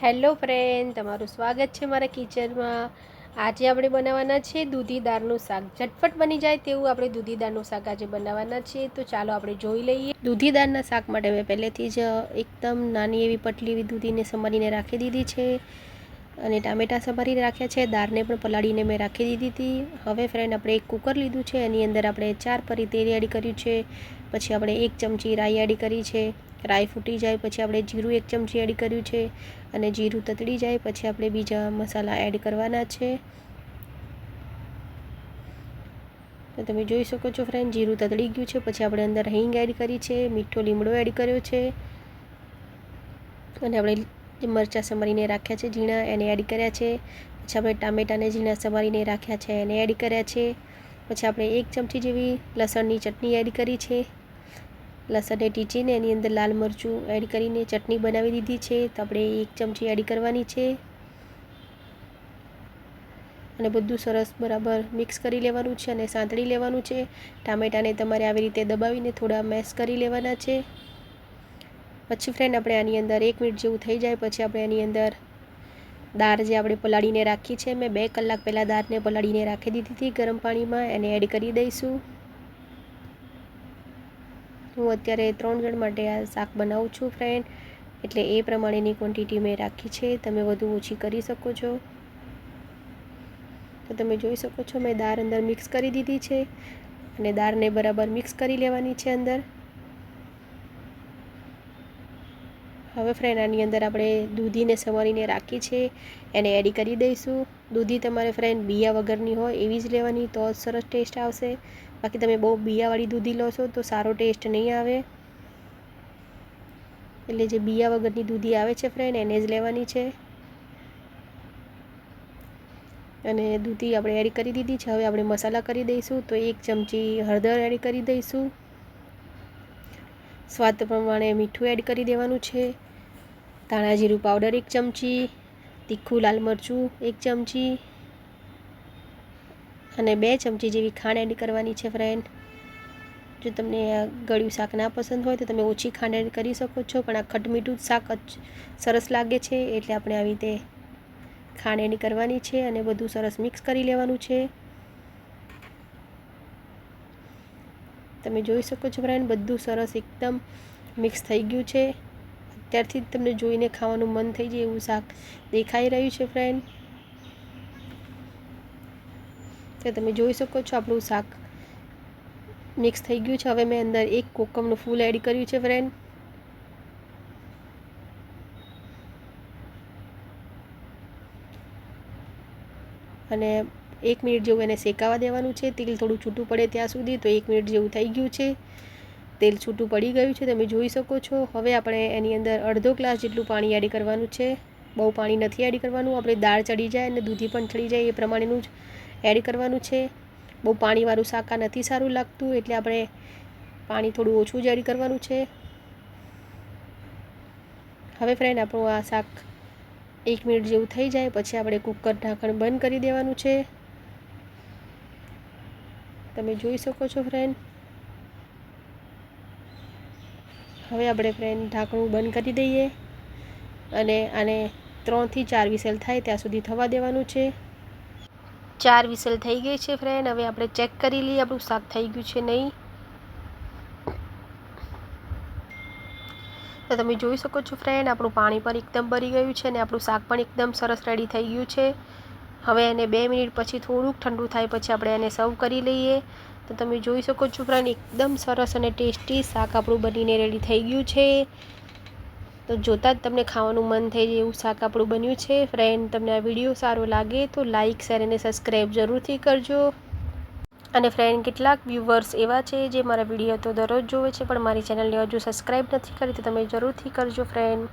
Hello friend, તમારું સ્વાગત છે મારા કિચનમાં। આજે આપણે બનાવવાના છે દૂધી દાળનું શાક। ઝટપટ બની જાય તેવું આપણે દૂધી દાળનું શાક આજે બનાવવાના છે। તો ચાલો આપણે જોઈ લઈએ। દૂધી દાળના શાક માટે મેં પહેલેથી જ એકદમ નાની એવી પટલી એવી દૂધીને સમારીને રાખી દીધી છે અને ટામેટાં સમારીને રાખ્યા છે। દાળને પણ પલાળીને મેં રાખી દીધી હતી। હવે ફ્રેન્ડ આપણે એક કુકર લીધું છે, એની અંદર આપણે 4 પરી તેલ એડ કર્યું છે। પછી આપણે 1 ચમચી રાઈ એડ કરી છે। રાઈ ફૂટી જાય પછી આપણે જીરું 1 ચમચી એડ કર્યું છે અને જીરું તતડી જાય પછી આપણે બીજા મસાલા એડ કરવાના છે। તો તમે જોઈ શકો છો ફ્રેન્ડ, જીરું તતડી ગયું છે પછી આપણે અંદર હિંગ એડ કરી છે, મીઠો લીમડો એડ કર્યો છે અને આપણે મરચાં સમારીને રાખ્યા છે ઝીણા એને એડ કર્યા છે। પછી આપણે ટામેટાને ઝીણા સમારીને રાખ્યા છે એને એડ કર્યા છે। પછી આપણે 1 ચમચી જેવી લસણની ચટણી એડ કરી છે। લસણને ટીચીને એની અંદર લાલ મરચું એડ કરીને ચટણી બનાવી દીધી છે। તો આપણે 1 ચમચી એડ કરવાની છે અને બધું સરસ બરાબર મિક્સ કરી લેવાનું છે અને સાંતળી લેવાનું છે। ટામેટાને તમારે આવી રીતે દબાવીને થોડા મેશ કરી લેવાના છે। પછી ફ્રેન્ડ આપણે આની અંદર 1 મિનિટ જેવું થઈ જાય પછી આપણે એની અંદર દાળ જે આપણે પલાળીને રાખી છે, મેં 2 કલાક પહેલાં દાળને પલાળીને રાખી દીધી હતી ગરમ પાણીમાં, એને એડ કરી દઈશું। હું અત્યારે 3 જણ માટે આ શાક બનાવું છું ફ્રેન્ડ, એટલે એ પ્રમાણેની ક્વોન્ટિટી મેં રાખી છે। તમે વધુ ઓછી કરી શકો છો। તો તમે જોઈ શકો છો મેં દાળ અંદર મિક્સ કરી દીધી છે અને દાળને બરાબર મિક્સ કરી લેવાની છે અંદર। હવે ફ્રેન્ડ આની અંદર આપણે દૂધીને સમારીને રાખી છે એને એડ કરી દઈશું। દૂધી તમારે ફ્રેન્ડ બિયા વગરની હોય એવી જ લેવાની, તો જ સરસ ટેસ્ટ આવશે। બાકી તમે બહુ બિયાવાળી દૂધી લો છો તો સારો ટેસ્ટ નહીં આવે, એટલે જે બિયા વગરની દૂધી આવે છે ફ્રેન્ડ એને જ લેવાની છે। અને દૂધી આપણે એડ કરી દીધી છે। હવે આપણે મસાલા કરી દઈશું। તો 1 ચમચી હળદર એડ કરી દઈશું, સ્વાદ પ્રમાણે મીઠું એડ કરી દેવાનું છે, ધાણા જીરું પાવડર 1 ચમચી, તીખું લાલ મરચું 1 ચમચી અને 2 ચમચી જેવી ખાંડ એડ કરવાની છે ફ્રેન્ડ। જો તમને આ ગળ્યું શાક ના પસંદ હોય તો તમે ઓછી ખાંડ એડ કરી શકો છો, પણ આ ખટમીઠું શાક સરસ લાગે છે એટલે આપણે આવી રીતે ખાંડ એડ કરવાની છે અને બધું સરસ મિક્સ કરી લેવાનું છે। તમે જોઈ શકો છો ફ્રેન્ડ, બધું સરસ એકદમ મિક્સ થઈ ગયું છે। અત્યારથી જ તમને જોઈને ખાવાનું મન થઈ જાય એવું શાક દેખાઈ રહ્યું છે ફ્રેન્ડ। તો તમે જોઈ શકો છો આપણું શાક મિક્સ થઈ ગયું છે। હવે મેં અંદર 1 કોકમનું ફૂલ એડ કર્યું છે ફ્રેન્ડ અને 1 મિનિટ જેવું એને શેકાવા દેવાનું છે, તેલ થોડું છૂટું પડે ત્યાં સુધી। તો 1 મિનિટ જેવું થઈ ગયું છે, તેલ છૂટું પડી ગયું છે, તમે જોઈ શકો છો। હવે આપણે એની અંદર અડધો ગ્લાસ જેટલું પાણી એડ કરવાનું છે, બહુ પાણી નથી એડ કરવાનું, આપણે દાળ ચડી જાય અને દૂધી પણ ચડી જાય એ પ્રમાણેનું જ એડ કરવાનું છે। બહુ પાણીવાળું શાક આ નથી સારું લાગતું, એટલે આપણે પાણી થોડું ઓછું જ એડ કરવાનું છે। હવે ફ્રેન્ડ આપણું આ શાક 1 મિનિટ જેવું થઈ જાય પછી આપણે કુકર ઢાંકણ બંધ કરી દેવાનું છે। તમે જોઈ શકો છો ફ્રેન્ડ। હવે આપણે ફ્રેન્ડ ઢાંકણું બંધ કરી દઈએ અને આને 3 થી 4 વિસલ થાય ત્યાં સુધી થવા દેવાનું છે। 4 વિસલ થઈ ગઈ છે ફ્રેન્ડ। હવે આપણે ચેક કરી લઈએ આપણું શાક થઈ ગયું છે નહીં। તો તમે જોઈ શકો છો ફ્રેન્ડ, આપણું પાણી પણ એકદમ ભરી ગયું છે અને આપણું શાક પણ એકદમ સરસ રેડી થઈ ગયું છે। હવે એને 2 મિનિટ પછી થોડુંક ઠંડુ થાય પછી આપણે એને સર્વ કરી લઈએ। તો તમે જોઈ શકો છો ફ્રેન્ડ, એકદમ સરસ અને ટેસ્ટી શાક આપણું બનીને રેડી થઈ ગયું છે। તો જોતાં જ તમને ખાવાનું મન થઈ જાય એવું શાક આપણું બન્યું છે ફ્રેન્ડ। તમને આ વિડીયો સારો લાગે તો લાઇક, શેર અને સબસ્ક્રાઈબ જરૂરથી કરજો। અને ફ્રેન્ડ કેટલાક વ્યુઅર્સ એવા છે જે મારા વિડીયો તો દરરોજ જોવે છે પણ મારી ચેનલને હજુ સબસ્ક્રાઈબ નથી કરી, તો તમે જરૂરથી કરજો ફ્રેન્ડ।